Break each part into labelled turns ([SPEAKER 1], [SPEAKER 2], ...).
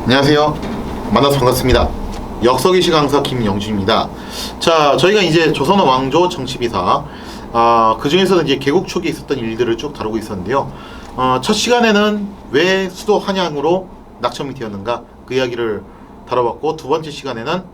[SPEAKER 1] 안녕하세요. 만나서 반갑습니다. 역서기시 강사 김영준입니다. 자, 저희가 이제 조선의 왕조 정치비사, 그 중에서도 이제 개국 초기에 있었던 일들을 쭉 다루고 있었는데요. 첫 시간에는 왜 수도 한양으로 낙천이 되었는가 그 이야기를 다뤄봤고, 두 번째 시간에는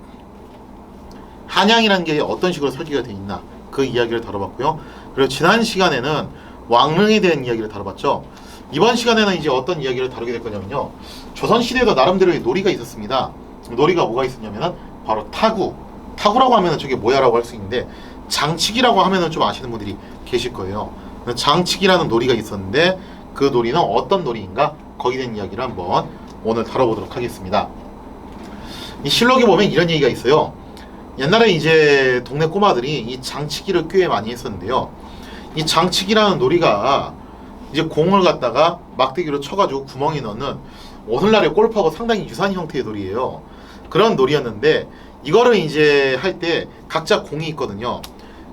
[SPEAKER 1] 한양이라는 게 어떤 식으로 설계가 되어 있나 그 이야기를 다뤄봤고요. 그리고 지난 시간에는 왕릉에 대한 이야기를 다뤄봤죠. 이번 시간에는 이제 어떤 이야기를 다루게 될 거냐면요, 조선시대에도 나름대로의 놀이가 있었습니다. 놀이가 뭐가 있었냐면은 바로 타구라고 하면은 저게 뭐야라고 할 수 있는데, 장치기라고 하면은 좀 아시는 분들이 계실 거예요. 장치기라는 놀이가 있었는데 그 놀이는 어떤 놀이인가, 거기에 대한 이야기를 한번 오늘 다뤄보도록 하겠습니다. 이 실록에 보면 이런 얘기가 있어요. 옛날에 이제 동네 꼬마들이 이 장치기를 꽤 많이 했었는데요, 이 장치기라는 놀이가 이제 공을 갖다가 막대기로 쳐가지고 구멍에 넣는, 오늘날의 골프하고 상당히 유사한 형태의 놀이예요. 그런 놀이였는데, 이거를 이제 할 때 각자 공이 있거든요.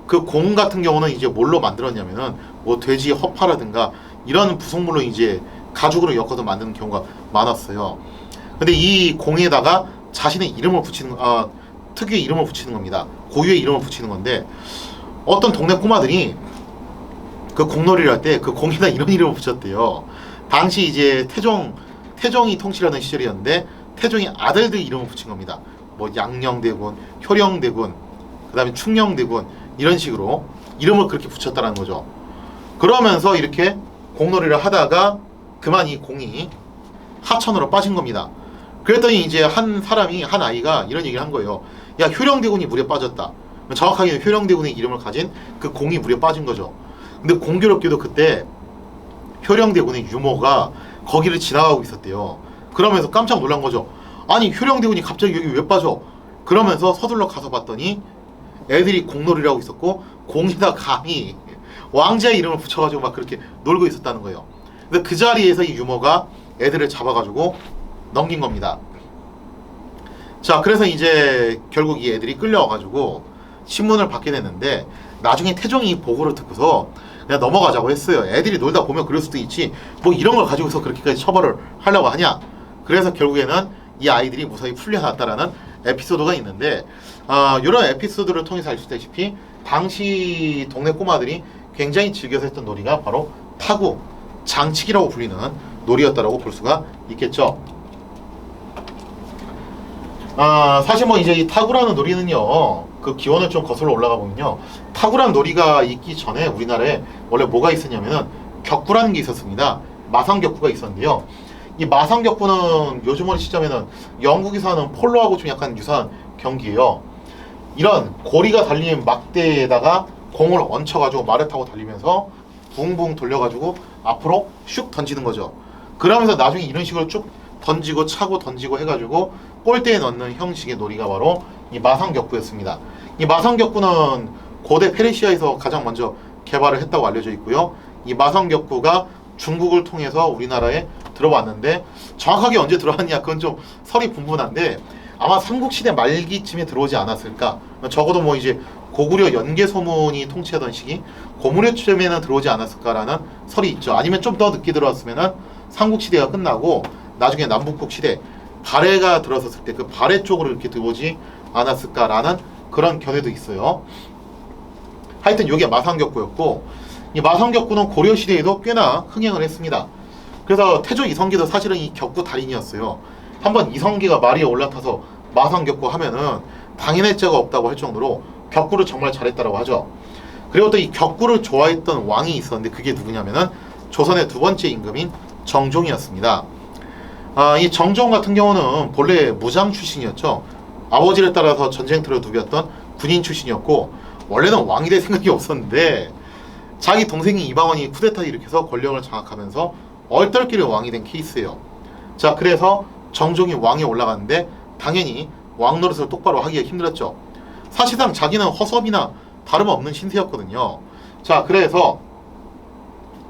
[SPEAKER 1] 그 공 같은 경우는 이제 뭘로 만들었냐면은 뭐 돼지 허파라든가 이런 부속물로 이제 가죽으로 엮어서 만드는 경우가 많았어요. 근데 이 공에다가 자신의 이름을 붙이는, 특유의 이름을 붙이는 겁니다. 고유의 이름을 붙이는 건데, 어떤 동네 꼬마들이 그 공놀이를 할 때 그 공에다 이런 이름을 붙였대요. 당시 이제 태종이 통치하는 시절이었는데, 태종의 아들들 이름을 붙인 겁니다. 뭐 양녕대군, 효령대군, 그 다음에 충녕대군, 이런 식으로 이름을 그렇게 붙였다는 거죠. 그러면서 이렇게 공놀이를 하다가 그만 이 공이 하천으로 빠진 겁니다. 그랬더니 이제 한 아이가 이런 얘기를 한 거예요. 야, 효령대군이 물에 빠졌다. 정확하게는 효령대군의 이름을 가진 그 공이 물에 빠진 거죠. 근데 공교롭게도 그때 효령대군의 유모가 거기를 지나가고 있었대요. 그러면서 깜짝 놀란 거죠. 아니, 효령대군이 갑자기 여기 왜 빠져? 그러면서 서둘러 가서 봤더니 애들이 공놀이를 하고 있었고, 공에다 감히 왕자의 이름을 붙여가지고 막 그렇게 놀고 있었다는 거예요. 근데 그 자리에서 이 유모가 애들을 잡아가지고 넘긴 겁니다. 자, 그래서 이제 결국 이 애들이 끌려와가지고 신문을 받게 됐는데, 나중에 태종이 이 보고를 듣고서 그냥 넘어가자고 했어요. 애들이 놀다 보면 그럴 수도 있지, 뭐 이런 걸 가지고서 그렇게까지 처벌을 하려고 하냐. 그래서 결국에는 이 아이들이 무사히 풀려났다라는 에피소드가 있는데, 이런 에피소드를 통해서 알 수 있다시피 당시 동네 꼬마들이 굉장히 즐겨서 했던 놀이가 바로 타구, 장치기라고 불리는 놀이였다라고 볼 수가 있겠죠. 사실 뭐 이제 이 타구라는 놀이는요, 그 기원을 좀 거슬러 올라가 보면요, 타구라는 놀이가 있기 전에 우리나라에 원래 뭐가 있었냐면은 격구라는 게 있었습니다. 마상격구가 있었는데요, 이 마상격구는 요즘으로 시점에는 영국에서 하는 폴로하고 좀 약간 유사한 경기예요. 이런 고리가 달린 막대에다가 공을 얹혀가지고 말을 타고 달리면서 붕붕 돌려가지고 앞으로 슉 던지는 거죠. 그러면서 나중에 이런 식으로 쭉 던지고 차고 던지고 해가지고 골대에 넣는 형식의 놀이가 바로 이 마상격구였습니다. 이 마상격구는 고대 페르시아에서 가장 먼저 개발을 했다고 알려져 있고요. 이 마상격구가 중국을 통해서 우리나라에 들어왔는데, 정확하게 언제 들어왔냐 그건 좀 설이 분분한데, 아마 삼국시대 말기쯤에 들어오지 않았을까. 적어도 뭐 이제 고구려 연개소문이 통치하던 시기, 고무려쯤에는 들어오지 않았을까라는 설이 있죠. 아니면 좀 더 늦게 들어왔으면은 삼국시대가 끝나고 나중에 남북국 시대 발해가 들어섰을 때 그 발해 쪽으로 이렇게 들어오지 않았을까라는 그런 견해도 있어요. 하여튼 이게 마상격구였고, 이 마상격구는 고려시대에도 꽤나 흥행을 했습니다. 그래서 태조 이성계도 사실은 이 격구 달인이었어요. 한번 이성계가 말이 올라타서 마상격구 하면은 당해낼 자가 없다고 할 정도로 격구를 정말 잘했다고 하죠. 그리고 또 이 격구를 좋아했던 왕이 있었는데, 그게 누구냐면은 조선의 두 번째 임금인 정종이었습니다. 이 정종 같은 경우는 본래 무장 출신이었죠. 아버지를 따라서 전쟁터로 누볐던 군인 출신이었고, 원래는 왕이 될 생각이 없었는데 자기 동생이 이방원이 쿠데타 일으켜서 권력을 장악하면서 얼떨결에 왕이 된 케이스예요. 자, 그래서 정종이 왕에 올라갔는데 당연히 왕 노릇을 똑바로 하기가 힘들었죠. 사실상 자기는 허섭이나 다름없는 신세였거든요. 자, 그래서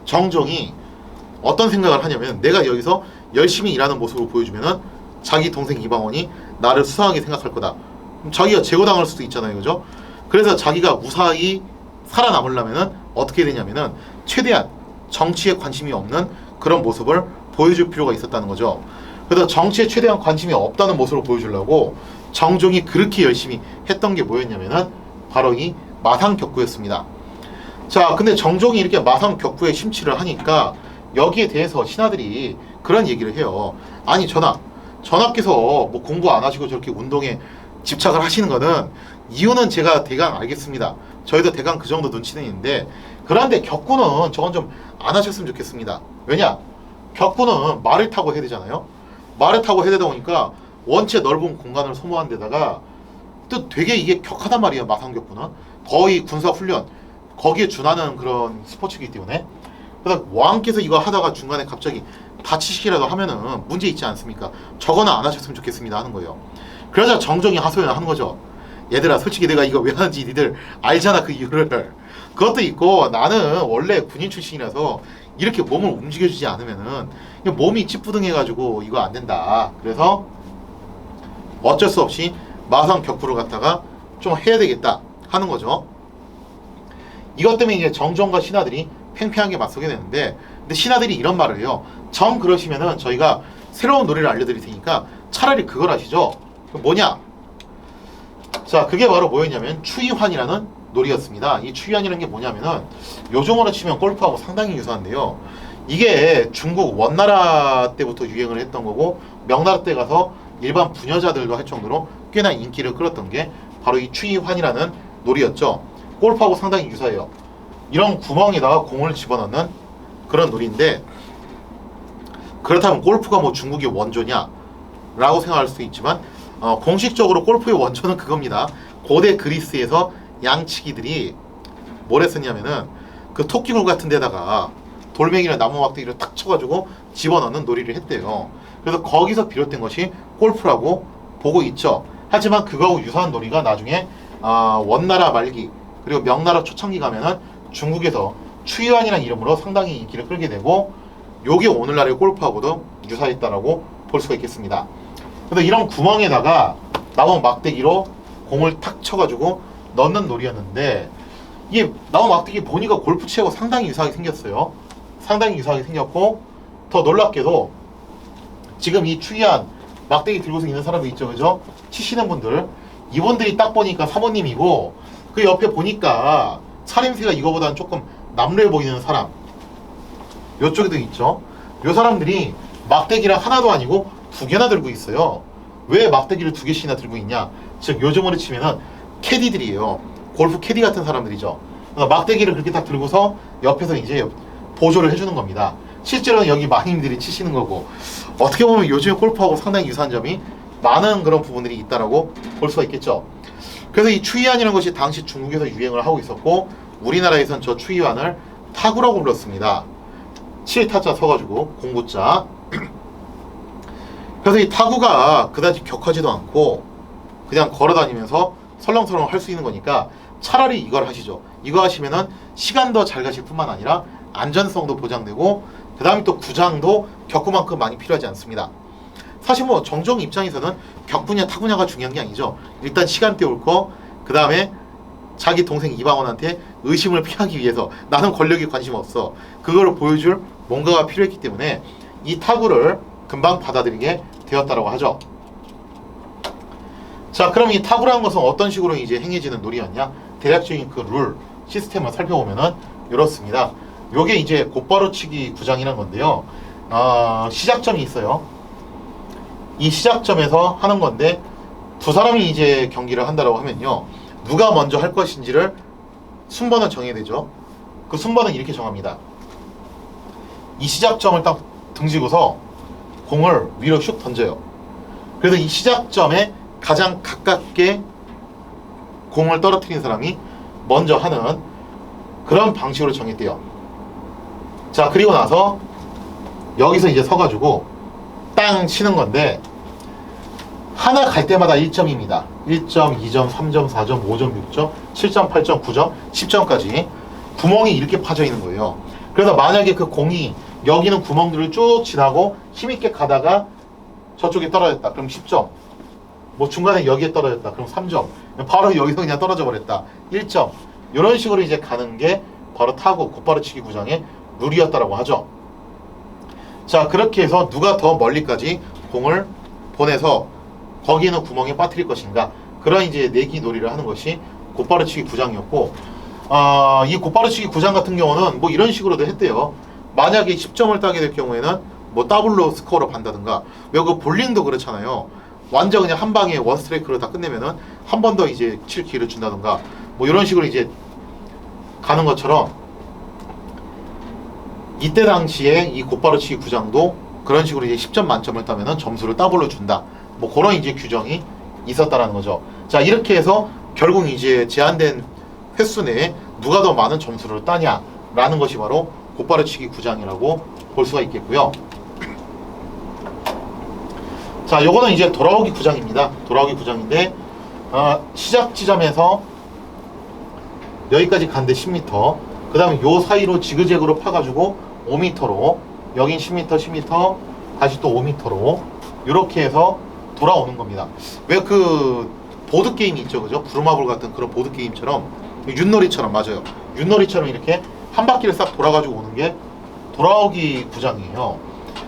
[SPEAKER 1] 정종이 어떤 생각을 하냐면, 내가 여기서 열심히 일하는 모습을 보여주면은 자기 동생 이방원이 나를 수상하게 생각할 거다. 그럼 자기가 제거당할 수도 있잖아요, 그죠? 그래서 자기가 무사히 살아남으려면은 어떻게 되냐면은 최대한 정치에 관심이 없는 그런 모습을 보여줄 필요가 있었다는 거죠. 그래서 정치에 최대한 관심이 없다는 모습을 보여주려고 정종이 그렇게 열심히 했던 게 뭐였냐면은 바로 이 마상격구였습니다. 자, 근데 정종이 이렇게 마상격구에 심취를 하니까 여기에 대해서 신하들이 그런 얘기를 해요. 아니 전하께서 뭐 공부 안 하시고 저렇게 운동에 집착을 하시는 거는 이유는 제가 대강 알겠습니다. 저희도 대강 그 정도 눈치는 있는데, 그런데 격구는 저건 좀 안 하셨으면 좋겠습니다. 왜냐? 격구는 말을 타고 해야 되잖아요. 말을 타고 해야 되다 보니까 원체 넓은 공간을 소모한 데다가 또 되게 이게 격하단 말이에요. 마상격구는 거의 군사훈련 거기에 준하는 그런 스포츠이기 때문에. 그래서 왕께서 이거 하다가 중간에 갑자기 다치시기라도 하면은 문제 있지 않습니까? 저거는 안 하셨으면 좋겠습니다 하는 거예요. 그러자 정종이 하소연을 하는 거죠. 얘들아, 솔직히 내가 이거 왜 하는지 니들 알잖아, 그 이유를. 그것도 있고 나는 원래 군인 출신이라서 이렇게 몸을 움직여주지 않으면은 몸이 찌뿌둥해가지고 이거 안 된다. 그래서 어쩔 수 없이 마상격구를 갖다가 좀 해야 되겠다 하는 거죠. 이것 때문에 이제 정종과 신하들이 팽팽하게 맞서게 되는데, 근데 신하들이 이런 말을 해요. 정 그러시면은 저희가 새로운 놀이를 알려드릴 테니까 차라리 그걸 하시죠. 뭐냐? 자, 그게 바로 뭐였냐면 추위환이라는 놀이였습니다. 이 추위환이라는 게 뭐냐면은 요즘으로 치면 골프하고 상당히 유사한데요. 이게 중국 원나라 때부터 유행을 했던 거고, 명나라 때 가서 일반 부녀자들도 할 정도로 꽤나 인기를 끌었던 게 바로 이 추위환이라는 놀이였죠. 골프하고 상당히 유사해요. 이런 구멍에다가 공을 집어넣는 그런 놀이인데, 그렇다면 골프가 뭐 중국의 원조냐 라고 생각할 수 있지만 공식적으로 골프의 원조는 그겁니다. 고대 그리스에서 양치기들이 뭘 했었냐면은 그 토끼굴 같은 데다가 돌멩이나 나무 막대기를 탁 쳐가지고 집어넣는 놀이를 했대요. 그래서 거기서 비롯된 것이 골프라고 보고 있죠. 하지만 그거하고 유사한 놀이가 나중에 원나라 말기 그리고 명나라 초창기 가면은 중국에서 추유안이라는 이름으로 상당히 인기를 끌게 되고, 요게 오늘날의 골프하고도 유사했다라고 볼 수가 있겠습니다. 그래서 이런 구멍에다가 나무 막대기로 공을 탁 쳐가지고 넣는 놀이였는데, 이게 나무 막대기 보니까 골프채하고 상당히 유사하게 생겼어요. 상당히 유사하게 생겼고, 더 놀랍게도 지금 이 추위한 막대기 들고서 있는 사람들 있죠, 그죠? 치시는 분들, 이분들이 딱 보니까 사모님이고, 그 옆에 보니까 차림새가 이거보다는 조금 남루해 보이는 사람, 요쪽에도 있죠. 요 사람들이 막대기를 하나도 아니고 두 개나 들고 있어요. 왜 막대기를 두 개씩이나 들고 있냐? 즉 요즘으로 치면은 캐디들이에요. 골프 캐디 같은 사람들이죠. 그러니까 막대기를 그렇게 딱 들고서 옆에서 이제 보조를 해주는 겁니다. 실제로는 여기 마님들이 치시는 거고, 어떻게 보면 요즘의 골프하고 상당히 유사한 점이 많은 그런 부분들이 있다라고 볼 수가 있겠죠. 그래서 이 추이안이라는 것이 당시 중국에서 유행을 하고 있었고, 우리나라에선 저 추이안을 타구라고 불렀습니다. 7타자 서가지고 공구자. 그래서 이 타구가 그다지 격하지도 않고 그냥 걸어다니면서 설렁설렁 할 수 있는 거니까 차라리 이걸 하시죠. 이거 하시면은 시간도 잘 가실 뿐만 아니라 안전성도 보장되고, 그 다음에 또 구장도 격구만큼 많이 필요하지 않습니다. 사실 뭐 정종 입장에서는 격구냐 타구냐가 중요한 게 아니죠. 일단 시간 때울 거, 그 다음에 자기 동생 이방원한테 의심을 피하기 위해서 나는 권력에 관심 없어, 그거를 보여줄 뭔가가 필요했기 때문에 이 타구를 금방 받아들이게 되었다라고 하죠. 자, 그럼 이 타구라는 것은 어떤 식으로 이제 행해지는 놀이였냐? 대략적인 그 룰, 시스템을 살펴보면은 이렇습니다. 요게 이제 곧바로 치기 구장이란 건데요. 시작점이 있어요. 이 시작점에서 하는 건데, 두 사람이 이제 경기를 한다라고 하면요, 누가 먼저 할 것인지를 순번을 정해야 되죠. 그 순번은 이렇게 정합니다. 이 시작점을 딱 등지고서 공을 위로 슉 던져요. 그래서 이 시작점에 가장 가깝게 공을 떨어뜨린 사람이 먼저 하는 그런 방식으로 정했대요. 자, 그리고 나서 여기서 이제 서가지고 땅 치는 건데, 하나 갈 때마다 1점입니다. 1점, 2점, 3점, 4점, 5점, 6점, 7점, 8점, 9점, 10점까지 구멍이 이렇게 파져 있는 거예요. 그래서 만약에 그 공이 여기는 구멍들을 쭉 지나고 힘있게 가다가 저쪽에 떨어졌다, 그럼 10점. 뭐 중간에 여기에 떨어졌다, 그럼 3점. 바로 여기서 그냥 떨어져 버렸다, 1점. 이런 식으로 이제 가는 게 바로 타구 곧바로 치기 구장의 룰이었다라고 하죠. 자, 그렇게 해서 누가 더 멀리까지 공을 보내서 거기 있는 구멍에 빠뜨릴 것인가, 그런 이제 내기 놀이를 하는 것이 곧바로치기 9장이었고, 이 곧바로치기 9장 같은 경우는 뭐 이런 식으로도 했대요. 만약에 10점을 따게 될 경우에는 뭐 더블로 스코어로 반다든가, 왜 그 볼링도 그렇잖아요. 완전 그냥 한 방에 원 스트라이크로 다 끝내면은 한 번 더 이제 칠 기회를 준다든가, 뭐 이런 식으로 이제 가는 것처럼, 이때 당시에 이 곧바로치기 9장도 그런 식으로 이제 10점 만점을 따면은 점수를 더블로 준다, 뭐 그런 이제 규정이 있었다라는 거죠. 자, 이렇게 해서 결국 이제 제한된 횟수 내에 누가 더 많은 점수를 따냐라는 것이 바로 곧바로치기 9장이라고 볼 수가 있겠고요. 자, 요거는 이제 돌아오기 9장입니다. 돌아오기 9장인데, 시작 지점에서 여기까지 간데 10m, 그 다음에 요 사이로 지그재그로 파가지고 5m로, 여긴 10m, 10m, 다시 또 5m로 이렇게 해서 돌아오는 겁니다. 왜 그 보드게임이 있죠, 그죠? 부루마블 같은 그런 보드게임처럼, 윷놀이처럼, 맞아요. 윷놀이처럼 이렇게 한 바퀴를 싹 돌아가지고 오는 게 돌아오기 9장이에요.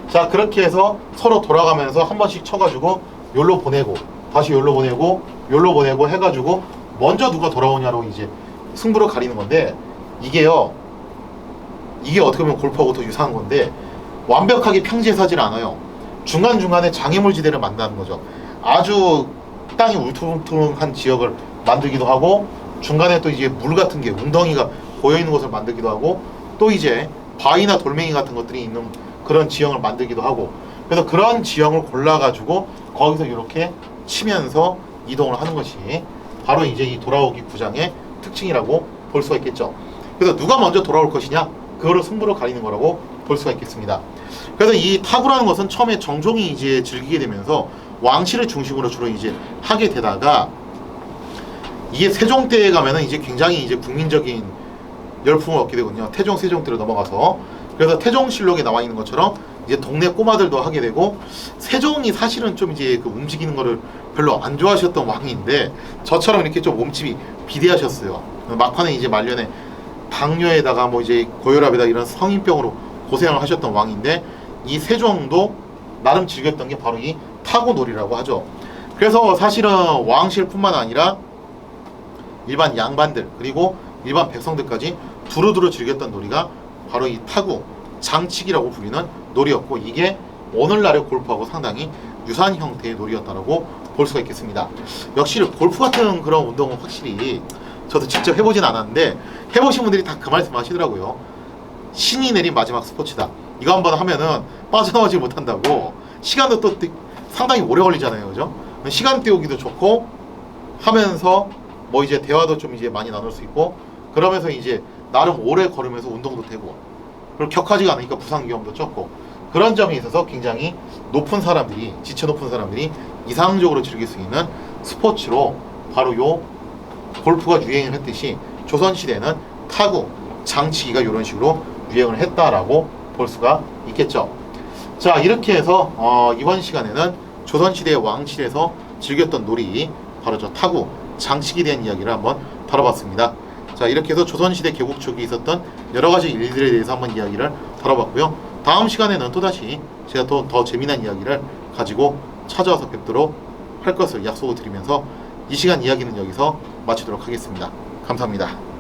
[SPEAKER 1] 자, 그렇게 해서 서로 돌아가면서 한 번씩 쳐가지고 요로 보내고, 다시 요로 보내고, 요로 보내고 해가지고 먼저 누가 돌아오냐로 이제 승부를 가리는 건데, 이게요, 이게 어떻게 보면 골프하고 더 유사한 건데, 완벽하게 평지에서 하질 않아요. 중간중간에 장애물지대를 만드는 거죠. 아주 땅이 울퉁불퉁한 지역을 만들기도 하고, 중간에 또 이제 물 같은 게, 웅덩이가 고여있는 곳을 만들기도 하고, 또 이제 바위나 돌멩이 같은 것들이 있는 그런 지형을 만들기도 하고, 그래서 그런 지형을 골라가지고 거기서 이렇게 치면서 이동을 하는 것이 바로 이제 이 돌아오기 9장의 특징이라고 볼 수가 있겠죠. 그래서 누가 먼저 돌아올 것이냐, 그거를 승부로 가리는 거라고 볼 수가 있겠습니다. 그래서 이 타구라는 것은 처음에 정종이 이제 즐기게 되면서 왕실을 중심으로 주로 이제 하게 되다가, 이게 세종 때에 가면은 이제 굉장히 이제 국민적인 열풍을 얻게 되거든요. 태종, 세종 때로 넘어가서. 그래서 태종실록에 나와 있는 것처럼 이제 동네 꼬마들도 하게 되고, 세종이 사실은 좀 이제 그 움직이는 거를 별로 안 좋아하셨던 왕인데, 저처럼 이렇게 좀 몸집이 비대하셨어요. 막판에 이제 말년에 당뇨에다가 뭐 이제 고혈압에다 이런 성인병으로 고생을 하셨던 왕인데, 이 세종도 나름 즐겼던 게 바로 이 타구놀이라고 하죠. 그래서 사실은 왕실뿐만 아니라 일반 양반들, 그리고 일반 백성들까지 두루두루 즐겼던 놀이가 바로 이 타구, 장치기라고 불리는 놀이였고, 이게 오늘날의 골프하고 상당히 유사한 형태의 놀이였다라고 볼 수가 있겠습니다. 역시 골프 같은 그런 운동은 확실히, 저도 직접 해보진 않았는데 해보신 분들이 다 그 말씀 하시더라고요. 신이 내린 마지막 스포츠다. 이거 한번 하면은 빠져나오지 못한다고. 시간도 또 상당히 오래 걸리잖아요, 그죠? 시간 때우기도 좋고, 하면서 뭐 이제 대화도 좀 이제 많이 나눌 수 있고, 그러면서 이제 나름 오래 걸으면서 운동도 되고, 그리고 격하지가 않으니까 부상 위험도 적고, 그런 점에 있어서 굉장히 높은 사람들이, 지체 높은 사람들이 이상적으로 즐길 수 있는 스포츠로 바로 요 골프가 유행을 했듯이 조선시대에는 타구, 장치기가 이런 식으로 유행을 했다라고 볼 수가 있겠죠. 자, 이렇게 해서 이번 시간에는 조선시대의 왕실에서 즐겼던 놀이, 바로 저 타구, 장치기에 대한 이야기를 한번 다뤄봤습니다. 자, 이렇게 해서 조선시대 개국 초기에 있었던 여러가지 일들에 대해서 한번 이야기를 다뤄봤고요. 다음 시간에는 또다시 제가 더 재미난 이야기를 가지고 찾아와서 뵙도록 할 것을 약속을 드리면서 이 시간 이야기는 여기서 마치도록 하겠습니다. 감사합니다.